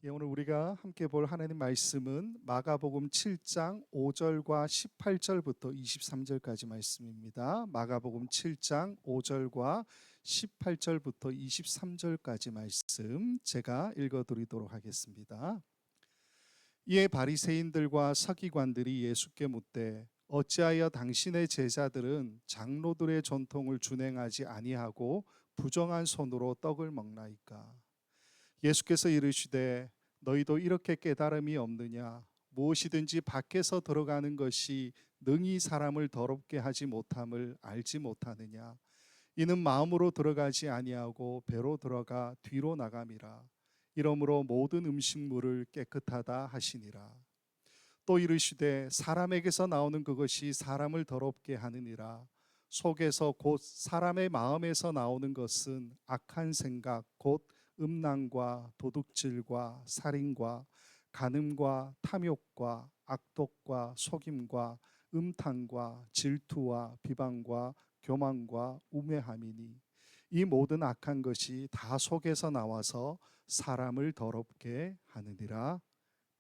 오늘 우리가 함께 볼 하나님 말씀은 마가복음 7장 5절과 18절부터 23절까지 말씀입니다. 마가복음 7장 5절과 18절부터 23절까지 말씀 제가 읽어드리도록 하겠습니다. 이에 바리새인들과 서기관들이 예수께 묻되 어찌하여 당신의 제자들은 장로들의 전통을 준행하지 아니하고 부정한 손으로 떡을 먹나이까? 예수께서 이르시되 너희도 이렇게 깨달음이 없느냐? 무엇이든지 밖에서 들어가는 것이 능히 사람을 더럽게 하지 못함을 알지 못하느냐? 이는 마음으로 들어가지 아니하고 배로 들어가 뒤로 나감이라. 이러므로 모든 음식물을 깨끗하다 하시니라. 또 이르시되 사람에게서 나오는 그것이 사람을 더럽게 하느니라. 속에서 곧 사람의 마음에서 나오는 것은 악한 생각 곧 음란과 도둑질과 살인과 간음과 탐욕과 악독과 속임과 음탕과 질투와 비방과 교만과 우매함이니 이 모든 악한 것이 다 속에서 나와서 사람을 더럽게 하느니라.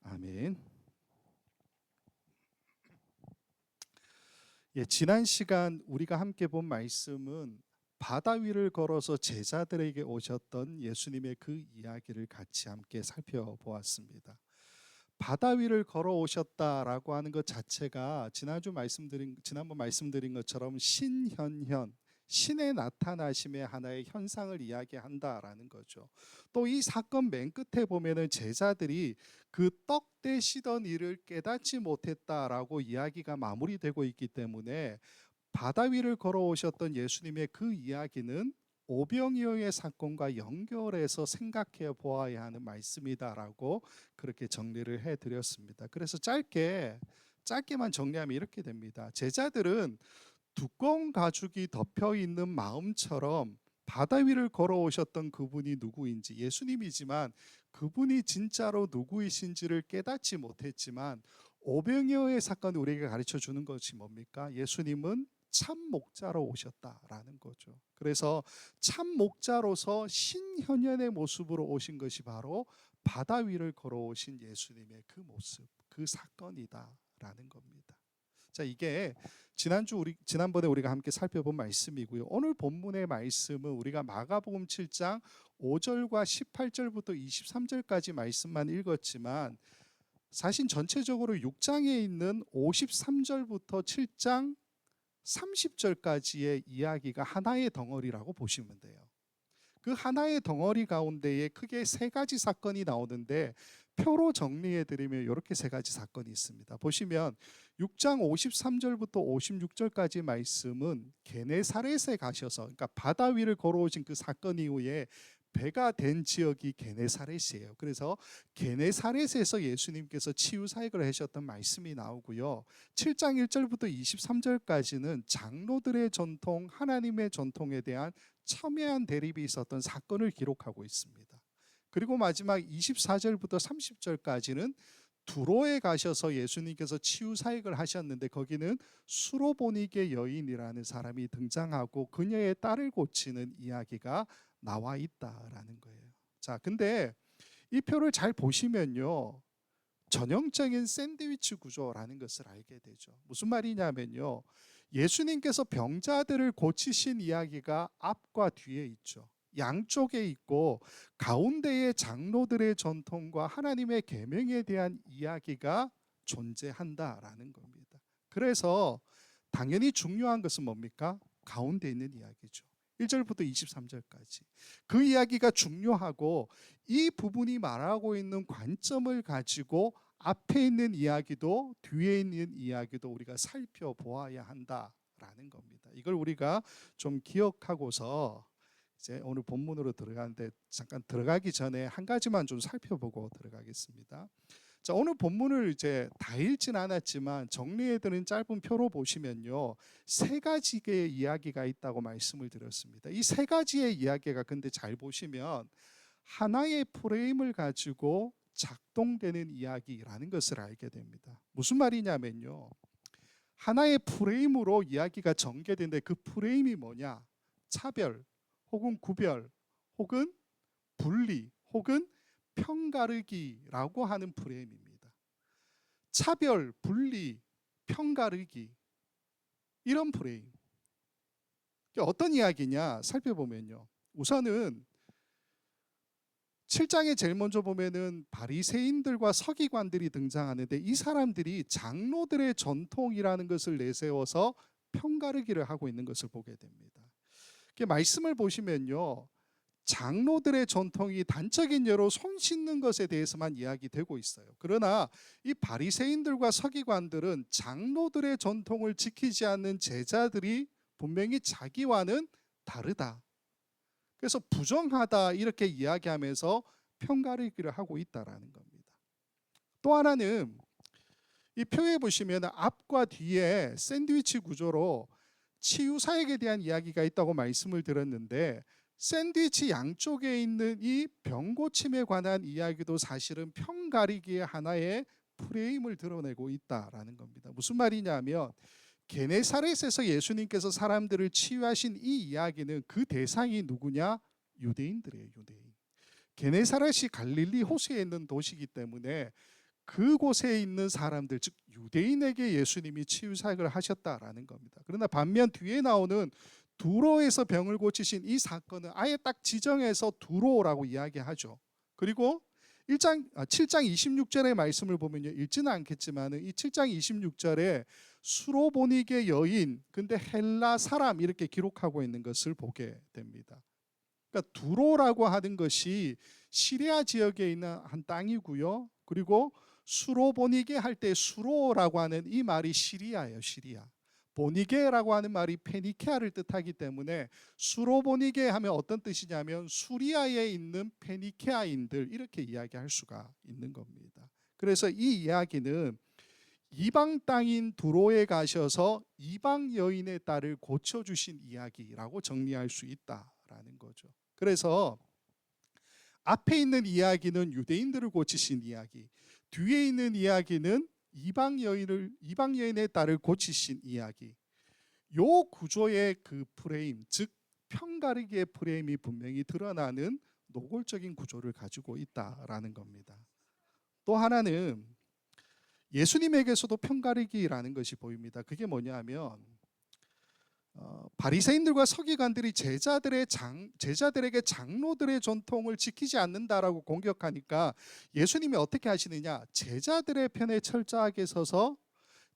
아멘. 지난 시간 우리가 함께 본 말씀은 바다 위를 걸어서 제자들에게 오셨던 예수님의 그 이야기를 같이 함께 살펴보았습니다. 바다 위를 걸어오셨다라고 하는 것 자체가 지난번 말씀드린 것처럼 신현현, 신의 나타나심의 하나의 현상을 이야기한다라는 거죠. 또 이 사건 맨 끝에 보면은 제자들이 그 떡 떼시던 일을 깨닫지 못했다라고 이야기가 마무리되고 있기 때문에 바다 위를 걸어오셨던 예수님의 그 이야기는 오병이어의 사건과 연결해서 생각해 보아야 하는 말씀이다라고 그렇게 정리를 해드렸습니다. 그래서 짧게만 정리하면 이렇게 됩니다. 제자들은 두꺼운 가죽이 덮여 있는 마음처럼 바다 위를 걸어오셨던 그분이 누구인지, 예수님이지만 그분이 진짜로 누구이신지를 깨닫지 못했지만 오병이어의 사건이 우리에게 가르쳐 주는 것이 뭡니까? 예수님은 참 목자로 오셨다라는 거죠. 그래서 참 목자로서 신현현의 모습으로 오신 것이 바로 바다 위를 걸어오신 예수님의 그 모습, 그 사건이다라는 겁니다. 자, 이게 지난번에 우리가 함께 살펴본 말씀이고요. 오늘 본문의 말씀은 우리가 마가복음 7장 5절과 18절부터 23절까지 말씀만 읽었지만 사실 전체적으로 6장에 있는 53절부터 7장 30절까지의 이야기가 하나의 덩어리라고 보시면 돼요. 그 하나의 덩어리 가운데에 크게 세 가지 사건이 나오는데 표로 정리해드리면 이렇게 세 가지 사건이 있습니다. 보시면 6장 53절부터 56절까지 말씀은 게네사렛에 가셔서, 그러니까 바다 위를 걸어오신 그 사건 이후에 배가 된 지역이 게네사렛이에요. 그래서 게네사렛에서 예수님께서 치유 사역을 하셨던 말씀이 나오고요. 7장 1절부터 23절까지는 장로들의 전통, 하나님의 전통에 대한 첨예한 대립이 있었던 사건을 기록하고 있습니다. 그리고 마지막 24절부터 30절까지는 두로에 가셔서 예수님께서 치유 사역을 하셨는데 거기는 수로보니게 여인이라는 사람이 등장하고 그녀의 딸을 고치는 이야기가 나와 있다라는 거예요. 자, 근데 이 표를 잘 보시면요, 전형적인 샌드위치 구조라는 것을 알게 되죠. 무슨 말이냐면요, 예수님께서 병자들을 고치신 이야기가 앞과 뒤에 있죠. 양쪽에 있고 가운데에 장로들의 전통과 하나님의 계명에 대한 이야기가 존재한다라는 겁니다. 그래서 당연히 중요한 것은 뭡니까? 가운데 있는 이야기죠. 1절부터 23절까지. 그 이야기가 중요하고 이 부분이 말하고 있는 관점을 가지고 앞에 있는 이야기도 뒤에 있는 이야기도 우리가 살펴보아야 한다라는 겁니다. 이걸 우리가 좀 기억하고서 이제 오늘 본문으로 들어가는데 잠깐 들어가기 전에 한 가지만 좀 살펴보고 들어가겠습니다. 자, 오늘 본문을 이제 다 읽진 않았지만 정리해드린 짧은 표로 보시면요, 세 가지의 이야기가 있다고 말씀을 드렸습니다. 이 세 가지의 이야기가 근데 잘 보시면 하나의 프레임을 가지고 작동되는 이야기라는 것을 알게 됩니다. 무슨 말이냐면요, 하나의 프레임으로 이야기가 전개되는데 그 프레임이 뭐냐? 차별 혹은 구별 혹은 분리 혹은 편가르기라고 하는 프레임입니다. 차별, 분리, 편가르기 이런 프레임. 어떤 이야기냐 살펴보면요. 우선은 7장에 제일 먼저 보면은 바리새인들과 서기관들이 등장하는데 이 사람들이 장로들의 전통이라는 것을 내세워서 편가르기를 하고 있는 것을 보게 됩니다. 말씀을 보시면요. 장로들의 전통이 단적인 예로 손 씻는 것에 대해서만 이야기되고 있어요. 그러나 이 바리새인들과 서기관들은 장로들의 전통을 지키지 않는 제자들이 분명히 자기와는 다르다. 그래서 부정하다 이렇게 이야기하면서 편가르기를 하고 있다라는 겁니다. 또 하나는 이 표에 보시면 앞과 뒤에 샌드위치 구조로 치유사역에 대한 이야기가 있다고 말씀을 드렸는데 샌드위치 양쪽에 있는 이 병고침에 관한 이야기도 사실은 편가르기의 하나의 프레임을 드러내고 있다라는 겁니다. 무슨 말이냐면 게네사렛에서 예수님께서 사람들을 치유하신 이 이야기는 그 대상이 누구냐? 유대인들이에요. 유대인. 게네사렛이 갈릴리 호수에 있는 도시이기 때문에 그곳에 있는 사람들, 즉 유대인에게 예수님이 치유 사역을 하셨다라는 겁니다. 그러나 반면 뒤에 나오는 두로에서 병을 고치신 이 사건은 아예 딱 지정해서 두로라고 이야기하죠. 그리고 7장 26절의 말씀을 보면요. 읽지는 않겠지만 이 7장 26절에 수로보니게 여인, 근데 헬라 사람 이렇게 기록하고 있는 것을 보게 됩니다. 그러니까 두로라고 하는 것이 시리아 지역에 있는 한 땅이고요. 그리고 수로보니게 할 때 수로라고 하는 이 말이 시리아예요. 시리아. 보니게라고 하는 말이 페니케아를 뜻하기 때문에 수로보니게 하면 어떤 뜻이냐면 수리아에 있는 페니케아인들 이렇게 이야기할 수가 있는 겁니다. 그래서 이 이야기는 이방 땅인 두로에 가셔서 이방 여인의 딸을 고쳐주신 이야기라고 정리할 수 있다라는 거죠. 그래서 앞에 있는 이야기는 유대인들을 고치신 이야기, 뒤에 있는 이야기는 이방 여인의 딸을 고치신 이야기. 요 구조의 그 프레임, 즉 편가르기의 프레임이 분명히 드러나는 노골적인 구조를 가지고 있다라는 겁니다. 또 하나는 예수님에게서도 편가르기라는 것이 보입니다. 그게 뭐냐면 바리새인들과 서기관들이 제자들에게 장로들의 전통을 지키지 않는다라고 공격하니까 예수님이 어떻게 하시느냐? 제자들의 편에 철저하게 서서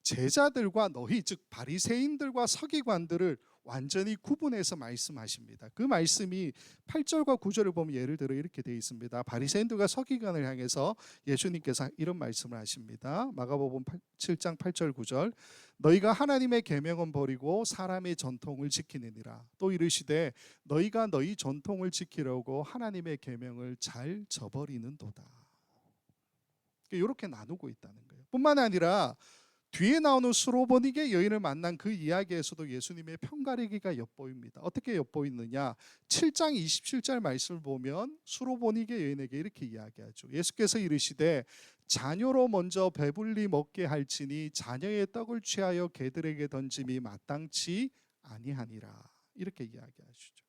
제자들과 너희 즉 바리새인들과 서기관들을 완전히 구분해서 말씀하십니다. 그 말씀이 8절과 9절을 보면 예를 들어 이렇게 되어 있습니다. 바리새인들과 서기관을 향해서 예수님께서 이런 말씀을 하십니다. 마가복음 7장 8절 9절 너희가 하나님의 계명은 버리고 사람의 전통을 지키느니라. 또 이르시되 너희가 너희 전통을 지키려고 하나님의 계명을 잘 저버리는도다. 이렇게 나누고 있다는 거예요. 뿐만 아니라 뒤에 나오는 수로보니게 여인을 만난 그 이야기에서도 예수님의 편가르기가 엿보입니다. 어떻게 엿보이느냐? 7장 27절 말씀을 보면 수로보니게 여인에게 이렇게 이야기하죠. 예수께서 이르시되 자녀로 먼저 배불리 먹게 할지니 자녀의 떡을 취하여 개들에게 던짐이 마땅치 아니하니라. 이렇게 이야기하시죠.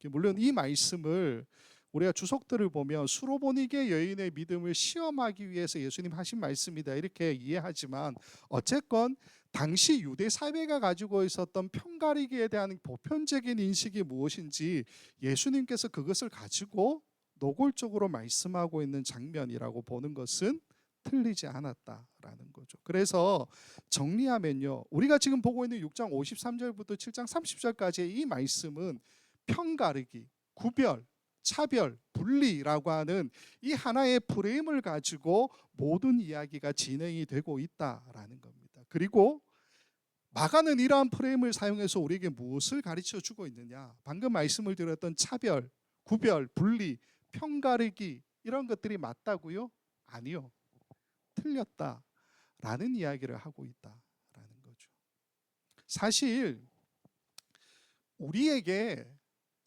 물론 이 말씀을 우리가 주석들을 보면 수로보니게 여인의 믿음을 시험하기 위해서 예수님 하신 말씀이다 이렇게 이해하지만 어쨌건 당시 유대 사회가 가지고 있었던 편가르기에 대한 보편적인 인식이 무엇인지 예수님께서 그것을 가지고 노골적으로 말씀하고 있는 장면이라고 보는 것은 틀리지 않았다라는 거죠. 그래서 정리하면요. 우리가 지금 보고 있는 6장 53절부터 7장 30절까지의 이 말씀은 편가르기, 구별, 차별, 분리라고 하는 이 하나의 프레임을 가지고 모든 이야기가 진행이 되고 있다라는 겁니다. 그리고 마가는 이러한 프레임을 사용해서 우리에게 무엇을 가르쳐 주고 있느냐? 방금 말씀을 드렸던 차별, 구별, 분리, 편가르기 이런 것들이 맞다고요? 아니요. 틀렸다라는 이야기를 하고 있다라는 거죠. 사실 우리에게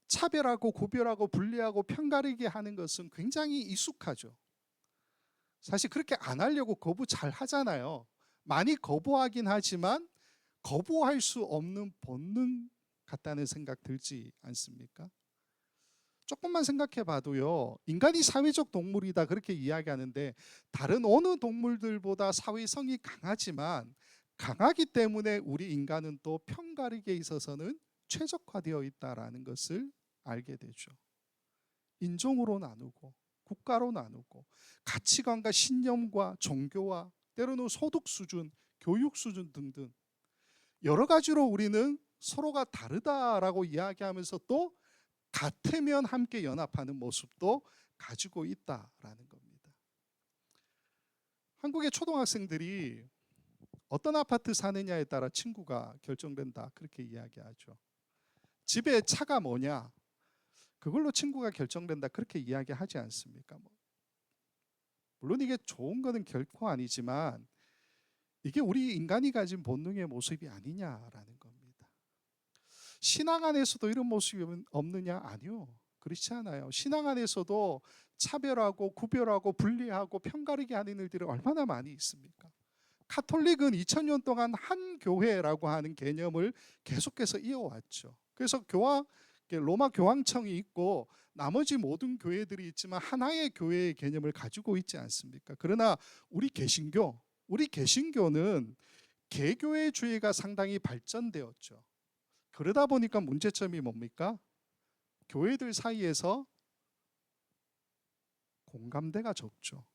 차별하고 구별하고 분리하고 편가르기 하는 것은 굉장히 익숙하죠. 사실 그렇게 안 하려고 거부 잘 하잖아요. 많이 거부하긴 하지만 거부할 수 없는 본능 같다는 생각 들지 않습니까? 조금만 생각해 봐도요. 인간이 사회적 동물이다 그렇게 이야기하는데 다른 어느 동물들보다 사회성이 강하지만 강하기 때문에 우리 인간은 또 편가르기에 있어서는 최적화되어 있다라는 것을 알게 되죠. 인종으로 나누고 국가로 나누고 가치관과 신념과 종교와 때로는 소득 수준, 교육 수준 등등 여러 가지로 우리는 서로가 다르다라고 이야기하면서 또 같으면 함께 연합하는 모습도 가지고 있다라는 겁니다. 한국의 초등학생들이 어떤 아파트 사느냐에 따라 친구가 결정된다 그렇게 이야기하죠. 집에 차가 뭐냐 그걸로 친구가 결정된다 그렇게 이야기하지 않습니까? 물론 이게 좋은 거는 결코 아니지만 이게 우리 인간이 가진 본능의 모습이 아니냐라는 겁니다. 신앙 안에서도 이런 모습이 없느냐? 아니요. 그렇지 않아요. 신앙 안에서도 차별하고 구별하고 분리하고 편가르기 하는 일들이 얼마나 많이 있습니까? 카톨릭은 2000년 동안 한 교회라고 하는 개념을 계속해서 이어왔죠. 그래서 로마 교황청이 있고 나머지 모든 교회들이 있지만 하나의 교회의 개념을 가지고 있지 않습니까? 그러나 우리 개신교는 개교회주의가 상당히 발전되었죠. 그러다 보니까 문제점이 뭡니까? 교회들 사이에서 공감대가 적죠.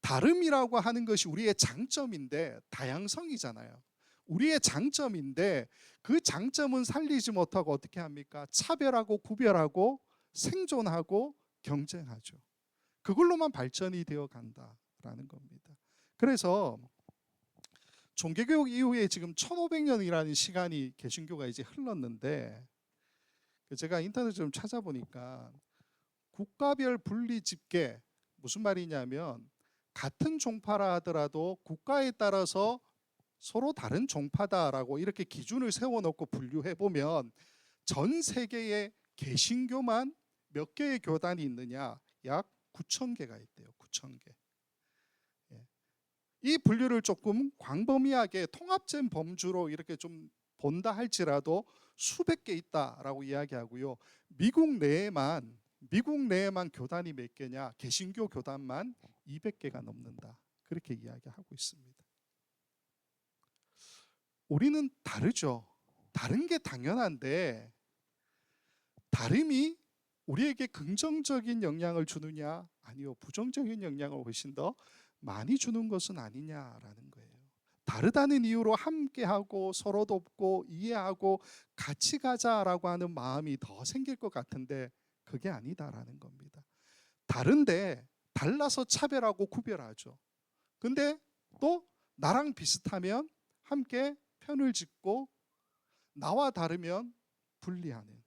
다름이라고 하는 것이 우리의 장점인데 다양성이잖아요. 우리의 장점인데 그 장점은 살리지 못하고 어떻게 합니까? 차별하고 구별하고 생존하고 경쟁하죠. 그걸로만 발전이 되어 간다라는 겁니다. 그래서 종교개혁 이후에 지금 1500년이라는 시간이 개신교가 이제 흘렀는데 제가 인터넷 좀 찾아보니까 국가별 분리 집계 무슨 말이냐면 같은 종파라 하더라도 국가에 따라서 서로 다른 종파다라고 이렇게 기준을 세워놓고 분류해 보면 전 세계의 개신교만 몇 개의 교단이 있느냐? 약 9,000개가 있대요. 9,000개. 이 분류를 조금 광범위하게 통합된 범주로 이렇게 좀 본다 할지라도 수백 개 있다라고 이야기하고요. 미국 내에만 교단이 몇 개냐? 개신교 교단만 200개가 넘는다. 그렇게 이야기하고 있습니다. 우리는 다르죠. 다른 게 당연한데 다름이 우리에게 긍정적인 영향을 주느냐? 아니요. 부정적인 영향을 훨씬 더 많이 주는 것은 아니냐라는 거예요. 다르다는 이유로 함께하고 서로 돕고 이해하고 같이 가자라고 하는 마음이 더 생길 것 같은데 그게 아니다라는 겁니다. 다른데 달라서 차별하고 구별하죠. 근데 또 나랑 비슷하면 함께 편을 짓고 나와 다르면 분리하는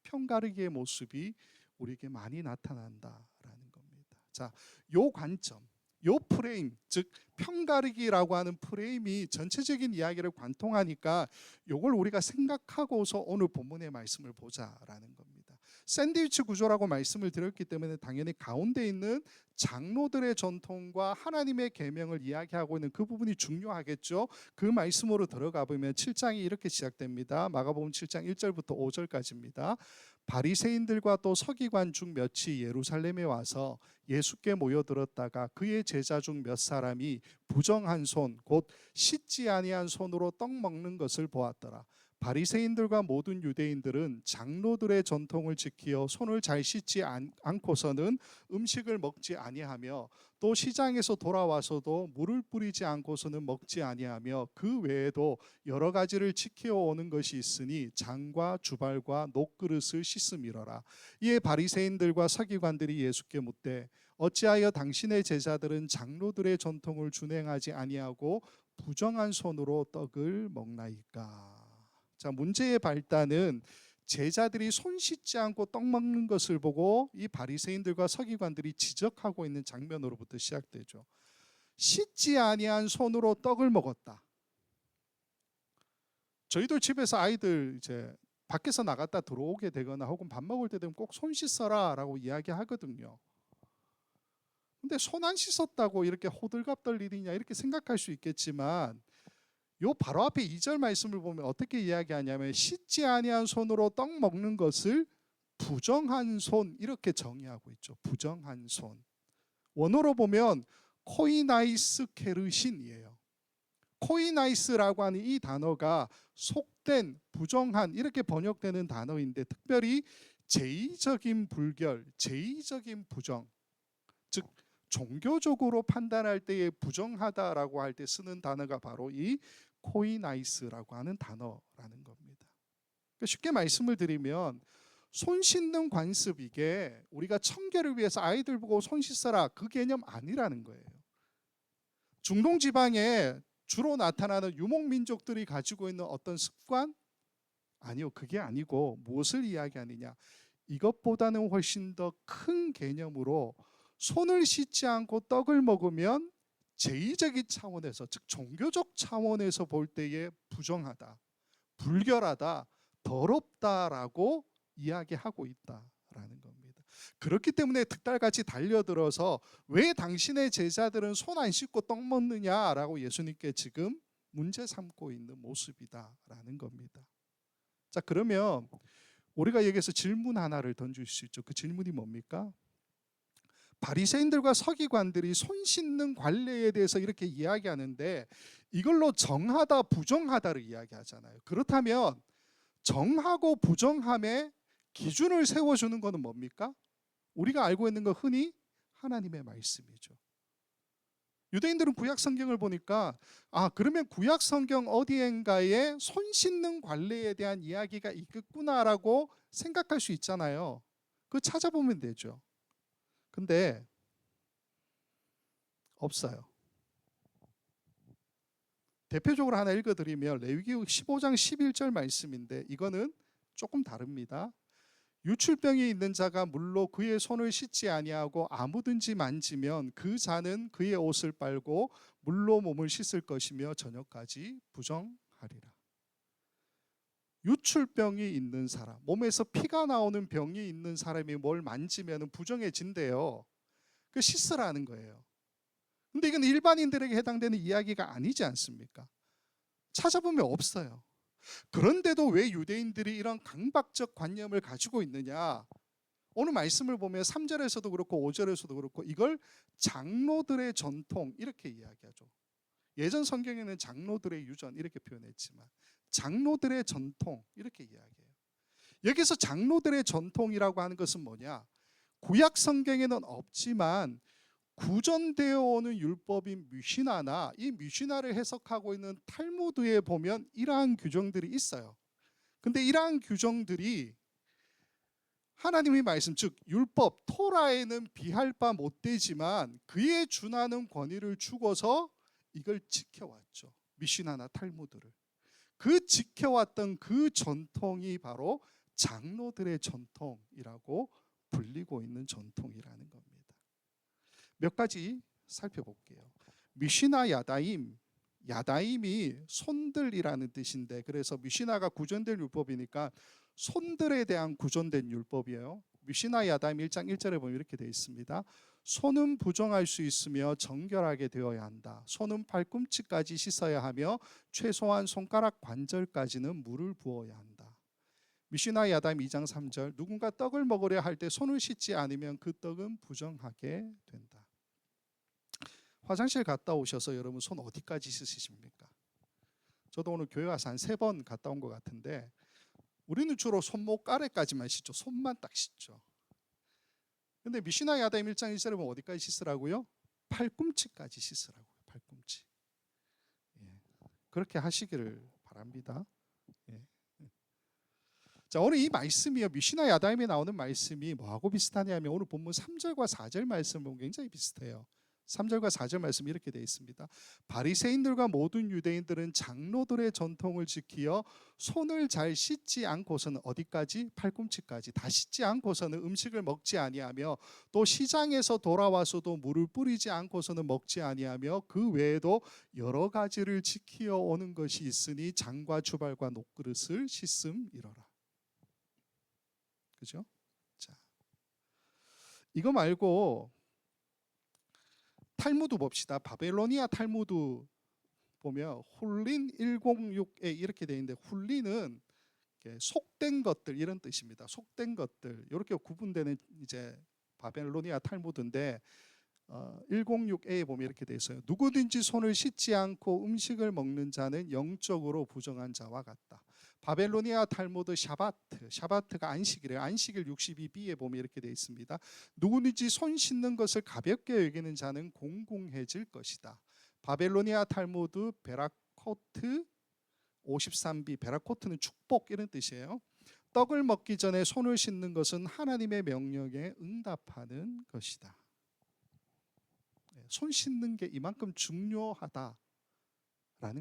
편가르기의 모습이 우리에게 많이 나타난다라는 겁니다. 자, 요 관점, 요 프레임, 즉 편가르기라고 하는 프레임이 전체적인 이야기를 관통하니까 요걸 우리가 생각하고서 오늘 본문의 말씀을 보자라는 겁니다. 샌드위치 구조라고 말씀을 드렸기 때문에 당연히 가운데 있는 장로들의 전통과 하나님의 계명을 이야기하고 있는 그 부분이 중요하겠죠. 그 말씀으로 들어가 보면 7장이 이렇게 시작됩니다. 마가복음 7장 1절부터 5절까지입니다. 바리새인들과 또 서기관 중 몇이 예루살렘에 와서 예수께 모여들었다가 그의 제자 중 몇 사람이 부정한 손 곧 씻지 아니한 손으로 떡 먹는 것을 보았더라. 바리새인들과 모든 유대인들은 장로들의 전통을 지키어 손을 잘 씻지 않고서는 음식을 먹지 아니하며 또 시장에서 돌아와서도 물을 뿌리지 않고서는 먹지 아니하며 그 외에도 여러 가지를 지켜 오는 것이 있으니 장과 주발과 녹그릇을 씻음이러라. 이에 바리새인들과 서기관들이 예수께 묻되 어찌하여 당신의 제자들은 장로들의 전통을 준행하지 아니하고 부정한 손으로 떡을 먹나이까? 자, 문제의 발단은 제자들이 손 씻지 않고 떡 먹는 것을 보고 이 바리새인들과 서기관들이 지적하고 있는 장면으로부터 시작되죠. 씻지 아니한 손으로 떡을 먹었다. 저희들 집에서 아이들 이제 밖에서 나갔다 들어오게 되거나 혹은 밥 먹을 때 되면 꼭 손 씻어라라고 이야기하거든요. 근데 손 안 씻었다고 이렇게 호들갑 떨 일이냐 이렇게 생각할 수 있겠지만 요 바로 앞에 2절 말씀을 보면 어떻게 이야기하냐면 씻지 아니한 손으로 떡 먹는 것을 부정한 손 이렇게 정의하고 있죠. 부정한 손. 원어로 보면 코이나이스 케르신이에요. 코이나이스라고 하는 이 단어가 속된, 부정한 이렇게 번역되는 단어인데 특별히 제의적인 불결, 제의적인 부정, 즉 종교적으로 판단할 때에 부정하다라고 할 때 쓰는 단어가 바로 이 코이나이스라고 하는 단어라는 겁니다. 그러니까 쉽게 말씀을 드리면 손 씻는 관습, 이게 우리가 청결을 위해서 아이들 보고 손 씻어라 그 개념 아니라는 거예요. 중동 지방에 주로 나타나는 유목민족들이 가지고 있는 어떤 습관? 아니요, 그게 아니고 무엇을 이야기하느냐, 이것보다는 훨씬 더 큰 개념으로 손을 씻지 않고 떡을 먹으면 제의적인 차원에서, 즉 종교적 차원에서 볼 때에 부정하다, 불결하다, 더럽다라고 이야기하고 있다라는 겁니다. 그렇기 때문에 득달같이 달려들어서 왜 당신의 제자들은 손 안 씻고 떡 먹느냐라고 예수님께 지금 문제 삼고 있는 모습이다라는 겁니다. 자, 그러면 우리가 여기서 질문 하나를 던질 수 있죠. 그 질문이 뭡니까? 바리새인들과 서기관들이 손 씻는 관례에 대해서 이렇게 이야기하는데 이걸로 정하다 부정하다를 이야기하잖아요. 그렇다면 정하고 부정함의 기준을 세워주는 것은 뭡니까? 우리가 알고 있는 거 흔히 하나님의 말씀이죠. 유대인들은 구약 성경을 보니까 그러면 구약 성경 어디엔가에 손 씻는 관례에 대한 이야기가 있겠구나라고 생각할 수 있잖아요. 그거 찾아보면 되죠. 근데 없어요. 대표적으로 하나 읽어드리면 레위기 15장 11절 말씀인데 이거는 조금 다릅니다. 유출병이 있는 자가 물로 그의 손을 씻지 아니하고 아무든지 만지면 그 자는 그의 옷을 빨고 물로 몸을 씻을 것이며 저녁까지 부정하리라. 유출병이 있는 사람, 몸에서 피가 나오는 병이 있는 사람이 뭘 만지면 부정해진대요. 그 씻으라는 거예요. 근데 이건 일반인들에게 해당되는 이야기가 아니지 않습니까? 찾아보면 없어요. 그런데도 왜 유대인들이 이런 강박적 관념을 가지고 있느냐? 오늘 말씀을 보면 3절에서도 그렇고 5절에서도 그렇고 이걸 장로들의 전통 이렇게 이야기하죠. 예전 성경에는 장로들의 유전 이렇게 표현했지만 장로들의 전통 이렇게 이야기해요. 여기서 장로들의 전통이라고 하는 것은 뭐냐? 구약 성경에는 없지만 구전되어 오는 율법인 미시나나 이 미시나를 해석하고 있는 탈무드에 보면 이러한 규정들이 있어요. 근데 이러한 규정들이 하나님의 말씀, 즉 율법 토라에는 비할 바 못되지만 그에 준하는 권위를 주고서 이걸 지켜왔죠. 미시나나 탈무드를. 그 지켜왔던 그 전통이 바로 장로들의 전통이라고 불리고 있는 전통이라는 겁니다. 몇 가지 살펴볼게요. 미시나 야다임, 야다임이 손들이라는 뜻인데 그래서 미시나가 구전된 율법이니까 손들에 대한 구전된 율법이에요. 미시나 야다임 1장 1절에 보면 이렇게 되어 있습니다. 손은 부정할 수 있으며 정결하게 되어야 한다. 손은 발꿈치까지 씻어야 하며 최소한 손가락 관절까지는 물을 부어야 한다. 미시나 야다임 2장 3절, 누군가 떡을 먹으려 할 때 손을 씻지 않으면 그 떡은 부정하게 된다. 화장실 갔다 오셔서 여러분 손 어디까지 씻으십니까? 저도 오늘 교회 와서 한 3번 갔다 온 것 같은데 우리는 주로 손목 아래까지만 씻죠. 손만 딱 씻죠. 근데 미시나 야다임 1장 1절에 보면 어디까지 씻으라고요? 팔꿈치까지 씻으라고요. 팔꿈치. 그렇게 하시기를 바랍니다. 자, 오늘 이 말씀이요, 미시나 야다임에 나오는 말씀이 뭐하고 비슷하냐면 오늘 본문 3절과 4절 말씀 보면 굉장히 비슷해요. 3절과 4절 말씀이 이렇게 되어 있습니다. 바리새인들과 모든 유대인들은 장로들의 전통을 지키어 손을 잘 씻지 않고서는 어디까지? 팔꿈치까지 다 씻지 않고서는 음식을 먹지 아니하며 또 시장에서 돌아와서도 물을 뿌리지 않고서는 먹지 아니하며 그 외에도 여러 가지를 지키어 오는 것이 있으니 장과 주발과 녹그릇을 씻음이러라. 그죠? 자, 이거 말고 탈무드 봅시다. 바벨로니아 탈무드 보면 훌린 106에 이렇게 되어 있는데 훌린은 이렇게 속된 것들 이런 뜻입니다. 속된 것들 이렇게 구분되는 이제 바벨로니아 탈무드인데 106A에 보면 이렇게 돼 있어요. 누구든지 손을 씻지 않고 음식을 먹는 자는 영적으로 부정한 자와 같다. 바벨로니아 탈무드 샤바트가 안식이래요. 안식일 62B에 보면 이렇게 돼 있습니다. 누구든지 손 씻는 것을 가볍게 여기는 자는 공공해질 것이다. 바벨로니아 탈무드 베라코트 53B, 베라코트는 축복 이런 뜻이에요. 떡을 먹기 전에 손을 씻는 것은 하나님의 명령에 응답하는 것이다. 손 씻는 게 이만큼 중요하다라는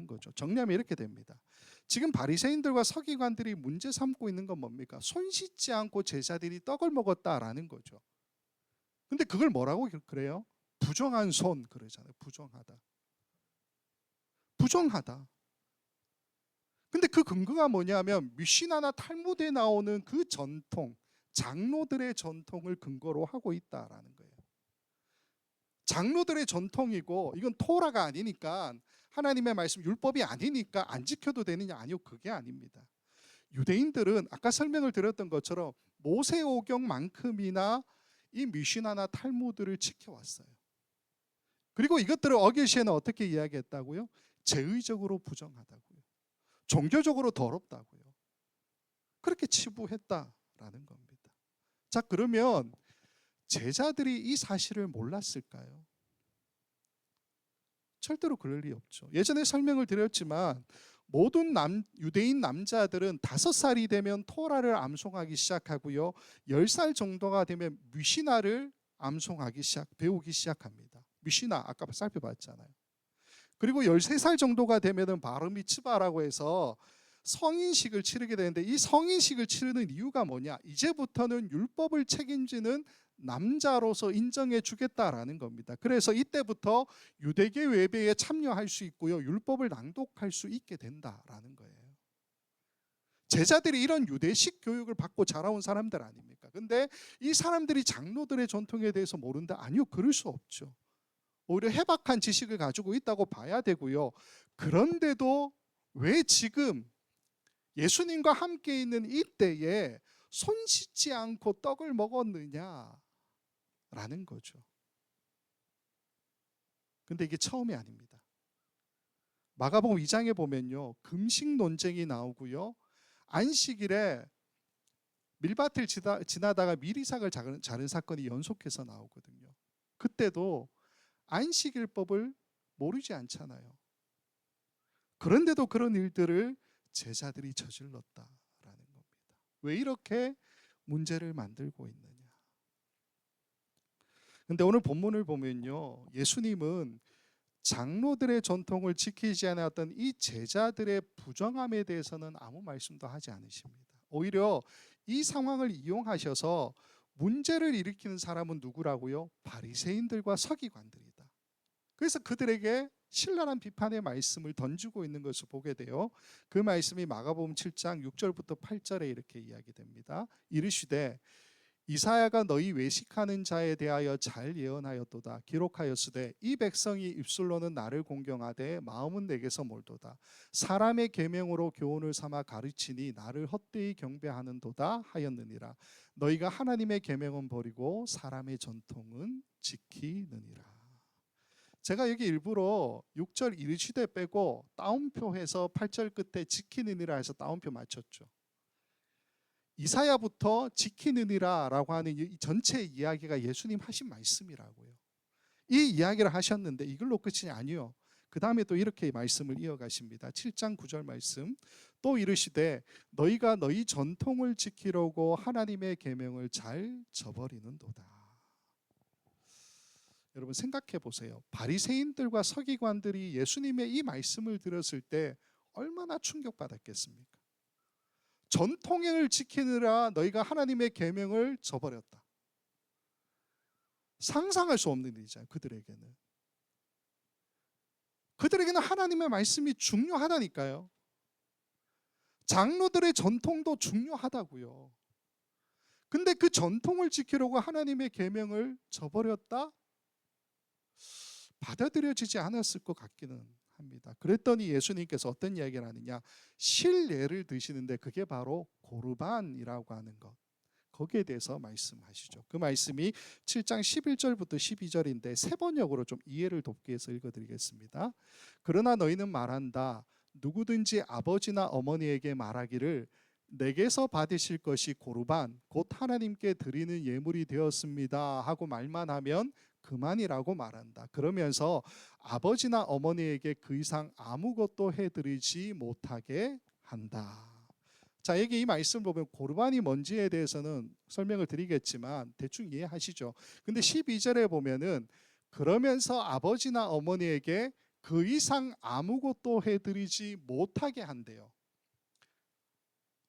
거죠. 정리하면 이렇게 됩니다. 지금 바리새인들과 서기관들이 문제 삼고 있는 건 뭡니까? 손 씻지 않고 제자들이 떡을 먹었다라는 거죠. 근데 그걸 뭐라고 그래요? 부정한 손 그러잖아요. 부정하다. 근데 그 근거가 뭐냐면 미시나나 탈무드에 나오는 그 전통, 장로들의 전통을 근거로 하고 있다라는 거예요. 장로들의 전통이고 이건 토라가 아니니까 하나님의 말씀 율법이 아니니까 안 지켜도 되느냐? 아니요, 그게 아닙니다. 유대인들은 아까 설명을 드렸던 것처럼 모세오경만큼이나 이 미시나나 탈무드를 지켜왔어요. 그리고 이것들을 어길 시에는 어떻게 이야기했다고요? 제의적으로 부정하다고요. 종교적으로 더럽다고요. 그렇게 치부했다라는 겁니다. 자, 그러면 제자들이 이 사실을 몰랐을까요? 절대로 그럴 리 없죠. 예전에 설명을 드렸지만 모든 유대인 남자들은 5살이 되면 토라를 암송하기 시작하고요. 10살 정도가 되면 미시나를 배우기 시작합니다. 미시나 아까 살펴봤잖아요. 그리고 13살 정도가 되면은 바르미츠바라고 해서 성인식을 치르게 되는데 이 성인식을 치르는 이유가 뭐냐? 이제부터는 율법을 책임지는 남자로서 인정해 주겠다라는 겁니다. 그래서 이때부터 유대계 외배에 참여할 수 있고요. 율법을 낭독할 수 있게 된다라는 거예요. 제자들이 이런 유대식 교육을 받고 자라온 사람들 아닙니까? 근데 이 사람들이 장로들의 전통에 대해서 모른다? 아니요, 그럴 수 없죠. 오히려 해박한 지식을 가지고 있다고 봐야 되고요. 그런데도 왜 지금 예수님과 함께 있는 이때에 손 씻지 않고 떡을 먹었느냐라는 거죠. 근데 이게 처음이 아닙니다. 마가복음 2장에 보면요, 금식 논쟁이 나오고요, 안식일에 밀밭을 지나다가 미리삭을 자른 사건이 연속해서 나오거든요. 그때도 안식일법을 모르지 않잖아요. 그런데도 그런 일들을 제자들이 저질렀다라는 겁니다. 왜 이렇게 문제를 만들고 있느냐? 근데 오늘 본문을 보면요, 예수님은 장로들의 전통을 지키지 않았던 이 제자들의 부정함에 대해서는 아무 말씀도 하지 않으십니다. 오히려 이 상황을 이용하셔서 문제를 일으키는 사람은 누구라고요? 바리새인들과 서기관들이다. 그래서 그들에게 신랄한 비판의 말씀을 던지고 있는 것을 보게 돼요. 그 말씀이 마가복음 7장 6절부터 8절에 이렇게 이야기됩니다. 이르시되 이사야가 너희 외식하는 자에 대하여 잘 예언하였도다. 기록하였으되 이 백성이 입술로는 나를 공경하되 마음은 내게서 멀도다. 사람의 계명으로 교훈을 삼아 가르치니 나를 헛되이 경배하는도다 하였느니라. 너희가 하나님의 계명은 버리고 사람의 전통은 지키느니라. 제가 여기 일부러 6절 이르시되 빼고 따옴표해서 8절 끝에 지키느니라 해서 따옴표 맞췄죠. 이사야부터 지키느니라 라고 하는 이 전체 이야기가 예수님 하신 말씀이라고요. 이 이야기를 하셨는데 이걸로 끝이 아니요. 그 다음에 또 이렇게 말씀을 이어가십니다. 7장 9절 말씀. 또 이르시되 너희가 너희 전통을 지키려고 하나님의 계명을 잘 저버리는도다. 여러분 생각해 보세요. 바리새인들과 서기관들이 예수님의 이 말씀을 들었을 때 얼마나 충격받았겠습니까? 전통을 지키느라 너희가 하나님의 계명을 저버렸다. 상상할 수 없는 일이잖아요. 그들에게는 하나님의 말씀이 중요하다니까요. 장로들의 전통도 중요하다고요. 근데 그 전통을 지키려고 하나님의 계명을 저버렸다? 받아들여지지 않았을 것 같기는 합니다. 합니다. 그랬더니 예수님께서 어떤 이야기를 하느냐, 실례를 드시는데 그게 바로 고르반이라고 하는 것, 거기에 대해서 말씀하시죠. 그 말씀이 7장 11절부터 12절인데 세 번역으로 좀 이해를 돕기 위해서 읽어드리겠습니다. 그러나 너희는 말한다. 누구든지 아버지나 어머니에게 말하기를 내게서 받으실 것이 고르반 곧 하나님께 드리는 예물이 되었습니다 하고 말만 하면 그만이라고 말한다. 그러면서 아버지나 어머니에게 그 이상 아무것도 해드리지 못하게 한다. 자, 여기 이 말씀을 보면 고르반이 뭔지에 대해서는 설명을 드리겠지만 대충 이해하시죠. 근데 12절에 보면은 그러면서 아버지나 어머니에게 그 이상 아무것도 해드리지 못하게 한대요.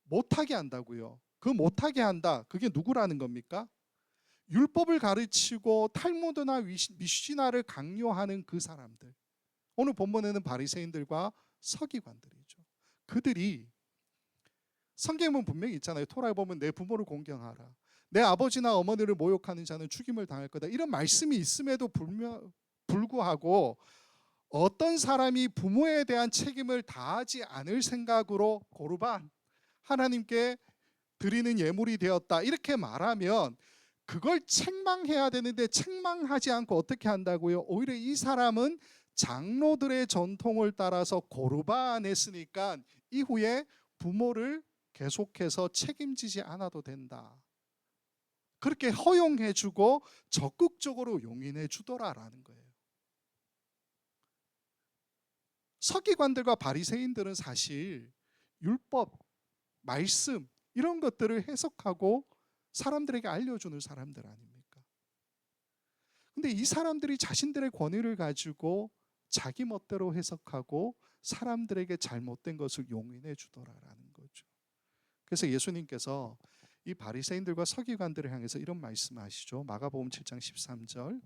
못하게 한다고요. 그 못하게 한다. 그게 누구라는 겁니까? 율법을 가르치고 탈무드나 미시나를 강요하는 그 사람들. 오늘 본문에는 바리새인들과 서기관들이죠. 그들이 성경은 분명히 있잖아요. 토라에 보면 내 부모를 공경하라. 내 아버지나 어머니를 모욕하는 자는 죽임을 당할 거다. 이런 말씀이 있음에도 불구하고 어떤 사람이 부모에 대한 책임을 다하지 않을 생각으로 고르반, 하나님께 드리는 예물이 되었다 이렇게 말하면 그걸 책망해야 되는데 책망하지 않고 어떻게 한다고요? 오히려 이 사람은 장로들의 전통을 따라서 고르반 했으니까 이후에 부모를 계속해서 책임지지 않아도 된다. 그렇게 허용해주고 적극적으로 용인해주더라라는 거예요. 서기관들과 바리새인들은 사실 율법, 말씀 이런 것들을 해석하고 사람들에게 알려주는 사람들 아닙니까? 근데 이 사람들이 자신들의 권위를 가지고 자기 멋대로 해석하고 사람들에게 잘못된 것을 용인해 주더라라는 거죠. 그래서 예수님께서 이 바리새인들과 서기관들을 향해서 이런 말씀하시죠. 마가복음 7장 13절.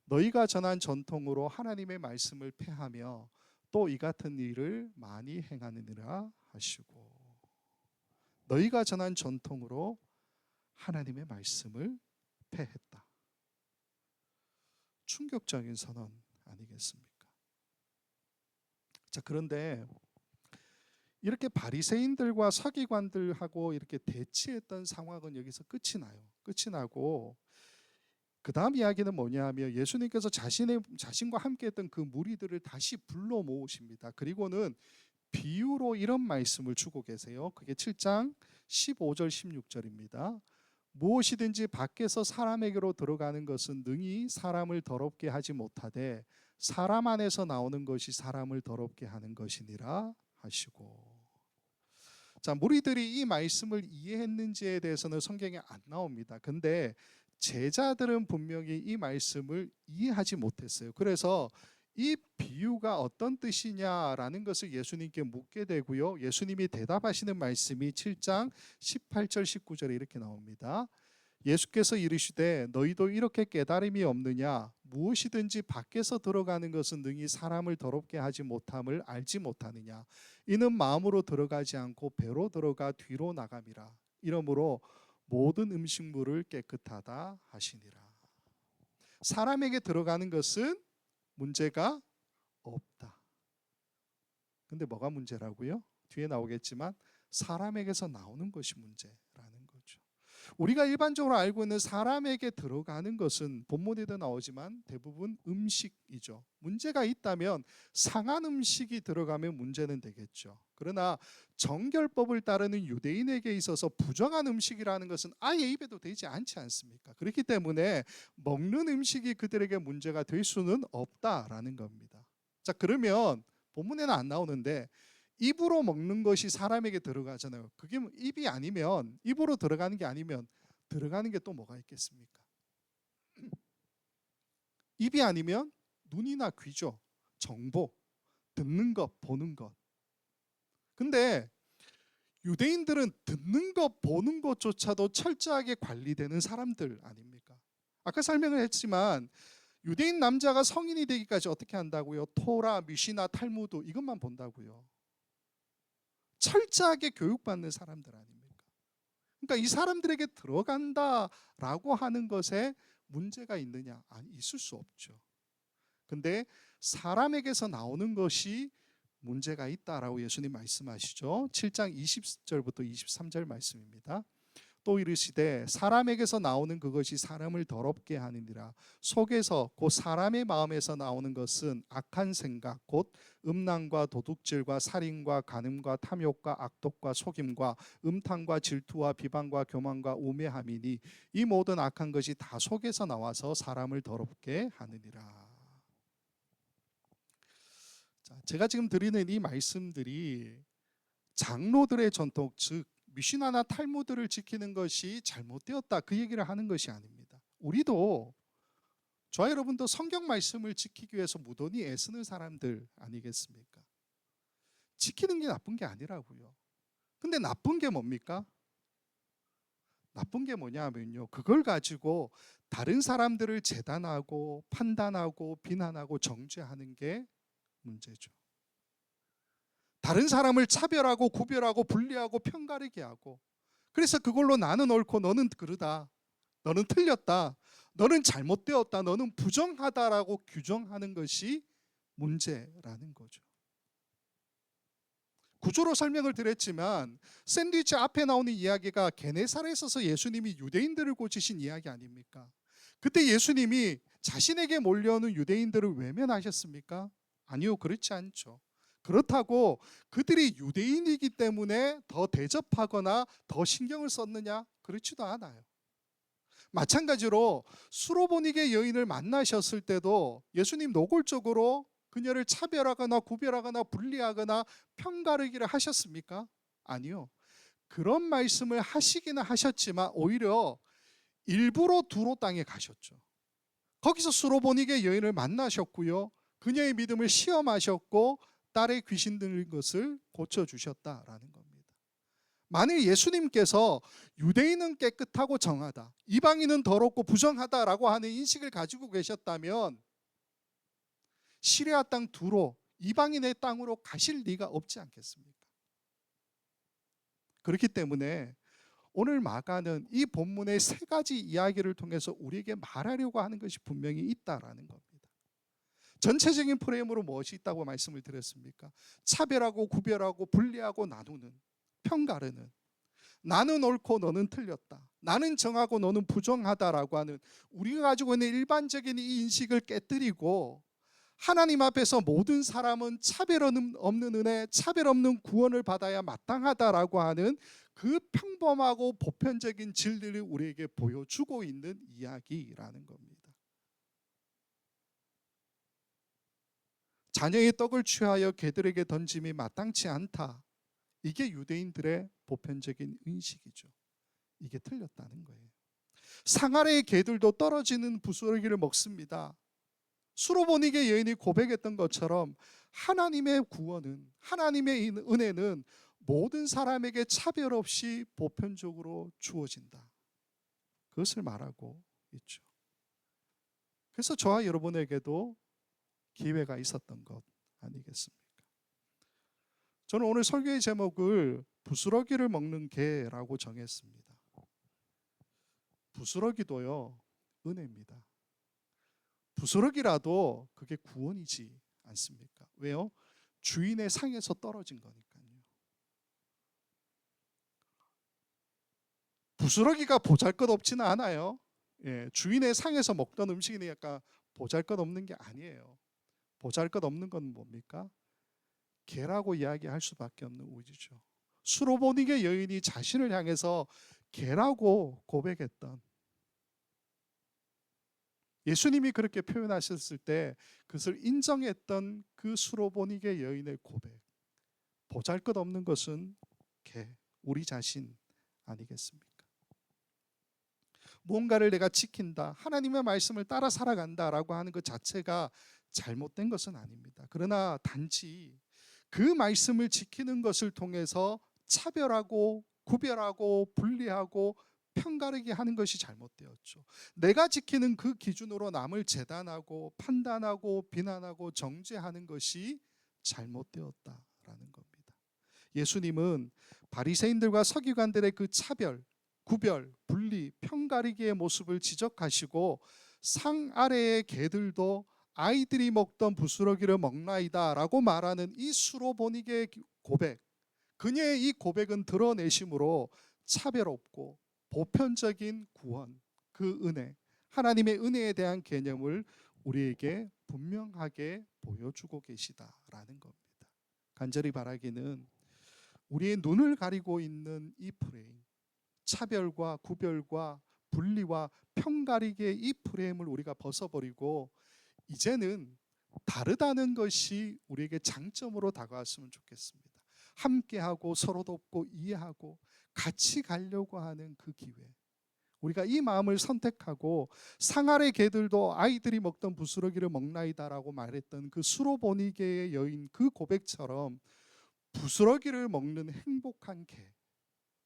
너희가 전한 전통으로 하나님의 말씀을 폐하며 또 이 같은 일을 많이 행하느니라 하시고, 너희가 전한 전통으로 하나님의 말씀을 폐했다. 충격적인 선언 아니겠습니까? 자, 그런데 이렇게 바리새인들과 서기관들하고 이렇게 대치했던 상황은 여기서 끝이 나요. 끝이 나고 그 다음 이야기는 뭐냐 하면 예수님께서 자신과 함께 했던 그 무리들을 다시 불러 모으십니다. 그리고는 비유로 이런 말씀을 주고 계세요. 그게 7장 15절 16절입니다. 무엇이든지 밖에서 사람에게로 들어가는 것은 능히 사람을 더럽게 하지 못하되 사람 안에서 나오는 것이 사람을 더럽게 하는 것이니라 하시고. 자, 무리들이 이 말씀을 이해했는지에 대해서는 성경에 안 나옵니다. 근데 제자들은 분명히 이 말씀을 이해하지 못했어요. 그래서 이 비유가 어떤 뜻이냐라는 것을 예수님께 묻게 되고요. 예수님이 대답하시는 말씀이 7장 18절 19절에 이렇게 나옵니다. 예수께서 이르시되 너희도 이렇게 깨달음이 없느냐? 무엇이든지 밖에서 들어가는 것은 능히 사람을 더럽게 하지 못함을 알지 못하느냐? 이는 마음으로 들어가지 않고 배로 들어가 뒤로 나감이라. 이러므로 모든 음식물을 깨끗하다 하시니라. 사람에게 들어가는 것은 문제가 없다. 근데 뭐가 문제라고요? 뒤에 나오겠지만 사람에게서 나오는 것이 문제라는 거죠. 우리가 일반적으로 알고 있는 사람에게 들어가는 것은 본문에도 나오지만 대부분 음식이죠. 문제가 있다면 상한 음식이 들어가면 문제는 되겠죠. 그러나 정결법을 따르는 유대인에게 있어서 부정한 음식이라는 것은 아예 입에도 되지 않지 않습니까? 그렇기 때문에 먹는 음식이 그들에게 문제가 될 수는 없다라는 겁니다. 자, 그러면 본문에는 안 나오는데 입으로 먹는 것이 사람에게 들어가잖아요. 그게 입이 아니면, 입으로 들어가는 게 아니면 들어가는 게 또 뭐가 있겠습니까? 입이 아니면 눈이나 귀죠. 정보, 듣는 것, 보는 것. 근데 유대인들은 듣는 것, 보는 것조차도 철저하게 관리되는 사람들 아닙니까? 아까 설명을 했지만 유대인 남자가 성인이 되기까지 어떻게 한다고요? 토라, 미시나, 탈무드 이것만 본다고요. 철저하게 교육받는 사람들 아닙니까? 그러니까 이 사람들에게 들어간다라고 하는 것에 문제가 있느냐? 아니, 있을 수 없죠. 근데 사람에게서 나오는 것이 문제가 있다라고 예수님 말씀하시죠. 7장 20절부터 23절 말씀입니다. 또 이르시되 사람에게서 나오는 그것이 사람을 더럽게 하느니라. 속에서 곧 사람의 마음에서 나오는 것은 악한 생각 곧 음란과 도둑질과 살인과 간음과 탐욕과 악독과 속임과 음탕과 질투와 비방과 교만과 우매함이니 이 모든 악한 것이 다 속에서 나와서 사람을 더럽게 하느니라. 자, 제가 지금 드리는 이 말씀들이 장로들의 전통, 즉 미시나나 탈무드를 지키는 것이 잘못되었다, 그 얘기를 하는 것이 아닙니다. 우리도, 저와 여러분도 성경 말씀을 지키기 위해서 무던히 애쓰는 사람들 아니겠습니까? 지키는 게 나쁜 게 아니라고요. 근데 나쁜 게 뭡니까? 나쁜 게 뭐냐 하면요, 그걸 가지고 다른 사람들을 재단하고 판단하고 비난하고 정죄하는 게 문제죠. 다른 사람을 차별하고 구별하고 분리하고 편가르게 하고, 그래서 그걸로 나는 옳고 너는 그르다, 너는 틀렸다, 너는 잘못되었다, 너는 부정하다라고 규정하는 것이 문제라는 거죠. 구조로 설명을 드렸지만 샌드위치 앞에 나오는 이야기가 게네사렛에 있어서 예수님이 유대인들을 고치신 이야기 아닙니까? 그때 예수님이 자신에게 몰려오는 유대인들을 외면하셨습니까? 아니요, 그렇지 않죠. 그렇다고 그들이 유대인이기 때문에 더 대접하거나 더 신경을 썼느냐? 그렇지도 않아요. 마찬가지로 수로보니게 여인을 만나셨을 때도 예수님 노골적으로 그녀를 차별하거나 구별하거나 분리하거나 편가르기를 하셨습니까? 아니요. 그런 말씀을 하시기는 하셨지만 오히려 일부러 두로 땅에 가셨죠. 거기서 수로보니게 여인을 만나셨고요, 그녀의 믿음을 시험하셨고 딸의 귀신 들린 것을 고쳐주셨다라는 겁니다. 만일 예수님께서 유대인은 깨끗하고 정하다, 이방인은 더럽고 부정하다라고 하는 인식을 가지고 계셨다면 시리아 땅 두로, 이방인의 땅으로 가실 리가 없지 않겠습니까? 그렇기 때문에 오늘 마가는 이 본문의 세 가지 이야기를 통해서 우리에게 말하려고 하는 것이 분명히 있다라는 겁니다. 전체적인 프레임으로 무엇이 있다고 말씀을 드렸습니까? 차별하고 구별하고 분리하고 나누는, 편가르는, 나는 옳고 너는 틀렸다, 나는 정하고 너는 부정하다라고 하는 우리가 가지고 있는 일반적인 이 인식을 깨뜨리고 하나님 앞에서 모든 사람은 차별 없는 은혜, 차별 없는 구원을 받아야 마땅하다라고 하는 그 평범하고 보편적인 진리를 우리에게 보여주고 있는 이야기라는 겁니다. 자녀의 떡을 취하여 개들에게 던짐이 마땅치 않다, 이게 유대인들의 보편적인 인식이죠. 이게 틀렸다는 거예요. 상 아래의 개들도 떨어지는 부스러기를 먹습니다. 수로보니게 여인이 고백했던 것처럼 하나님의 구원은, 하나님의 은혜는 모든 사람에게 차별 없이 보편적으로 주어진다, 그것을 말하고 있죠. 그래서 저와 여러분에게도 기회가 있었던 것 아니겠습니까? 저는 오늘 설교의 제목을 부스러기를 먹는 개라고 정했습니다. 부스러기도요, 은혜입니다. 부스러기라도 그게 구원이지 않습니까? 왜요? 주인의 상에서 떨어진 거니까요. 부스러기가 보잘것없지는 않아요. 주인의 상에서 먹던 음식이 약간 보잘것없는 게 아니에요. 보잘것없는 건 뭡니까? 개라고 이야기할 수밖에 없는 우주죠. 수로보니게 여인이 자신을 향해서 개라고 고백했던, 예수님이 그렇게 표현하셨을 때 그것을 인정했던 그 수로보니게 여인의 고백, 보잘것없는 것은 개, 우리 자신 아니겠습니까? 무언가를 내가 지킨다, 하나님의 말씀을 따라 살아간다라고 하는 것 자체가 잘못된 것은 아닙니다. 그러나 단지 그 말씀을 지키는 것을 통해서 차별하고 구별하고 분리하고 편가르게 하는 것이 잘못되었죠. 내가 지키는 그 기준으로 남을 재단하고 판단하고 비난하고 정죄하는 것이 잘못되었다라는 겁니다. 예수님은 바리새인들과 서기관들의 그 차별, 구별, 분리, 편가르기의 모습을 지적하시고 상 아래의 개들도 아이들이 먹던 부스러기를 먹나이다라고 말하는 이 수로보니게의 고백, 그녀의 이 고백은 드러내심으로 차별 없고 보편적인 구원, 그 은혜, 하나님의 은혜에 대한 개념을 우리에게 분명하게 보여주고 계시다라는 겁니다. 간절히 바라기는 우리의 눈을 가리고 있는 이 프레임, 차별과 구별과 분리와 편가리기의 이 프레임을 우리가 벗어버리고 이제는 다르다는 것이 우리에게 장점으로 다가왔으면 좋겠습니다. 함께하고 서로 돕고 이해하고 같이 가려고 하는 그 기회, 우리가 이 마음을 선택하고 상아래 개들도 아이들이 먹던 부스러기를 먹나이다라고 말했던 그 수로보니게의 여인 그 고백처럼 부스러기를 먹는 행복한 개,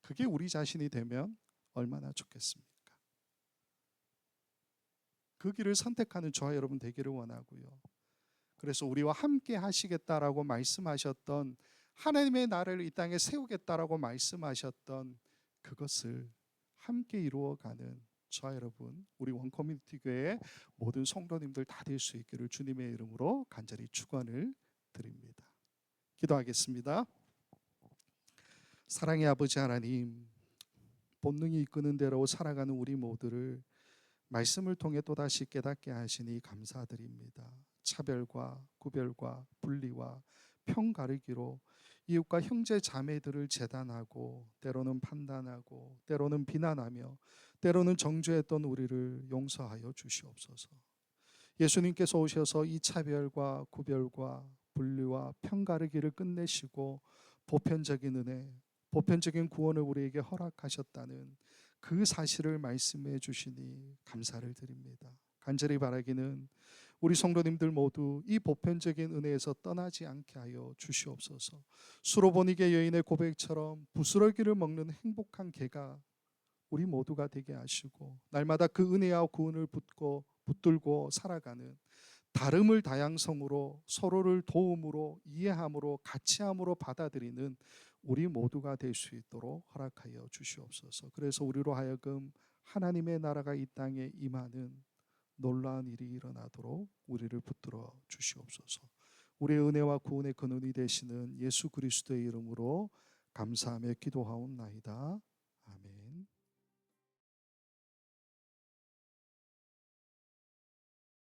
그게 우리 자신이 되면 얼마나 좋겠습니까? 그 길을 선택하는 저와 여러분 되기를 원하고요. 그래서 우리와 함께 하시겠다라고 말씀하셨던, 하나님의 나라를 이 땅에 세우겠다라고 말씀하셨던 그것을 함께 이루어가는 저와 여러분, 우리 원커뮤니티 교회 모든 성도님들 다 될 수 있기를 주님의 이름으로 간절히 축원을 드립니다. 기도하겠습니다. 사랑의 아버지 하나님, 본능이 이끄는 대로 살아가는 우리 모두를 말씀을 통해 또다시 깨닫게 하시니 감사드립니다. 차별과 구별과 분리와 편가르기로 이웃과 형제 자매들을 재단하고 때로는 판단하고 때로는 비난하며 때로는 정죄했던 우리를 용서하여 주시옵소서. 예수님께서 오셔서 이 차별과 구별과 분리와 편가르기를 끝내시고 보편적인 은혜, 보편적인 구원을 우리에게 허락하셨다는 그 사실을 말씀해 주시니 감사를 드립니다. 간절히 바라기는 우리 성도님들 모두 이 보편적인 은혜에서 떠나지 않게 하여 주시옵소서. 수로보니게 여인의 고백처럼 부스러기를 먹는 행복한 개가 우리 모두가 되게 하시고, 날마다 그 은혜와 구원을 붙들고 살아가는 다름을 다양성으로 서로를 도움으로 이해함으로 같이함으로 받아들이는 우리 모두가 될 수 있도록 허락하여 주시옵소서. 그래서 우리로 하여금 하나님의 나라가 이 땅에 임하는 놀라운 일이 일어나도록 우리를 붙들어 주시옵소서. 우리의 은혜와 구원의 근원이 되시는 예수 그리스도의 이름으로 감사하며 기도하옵나이다.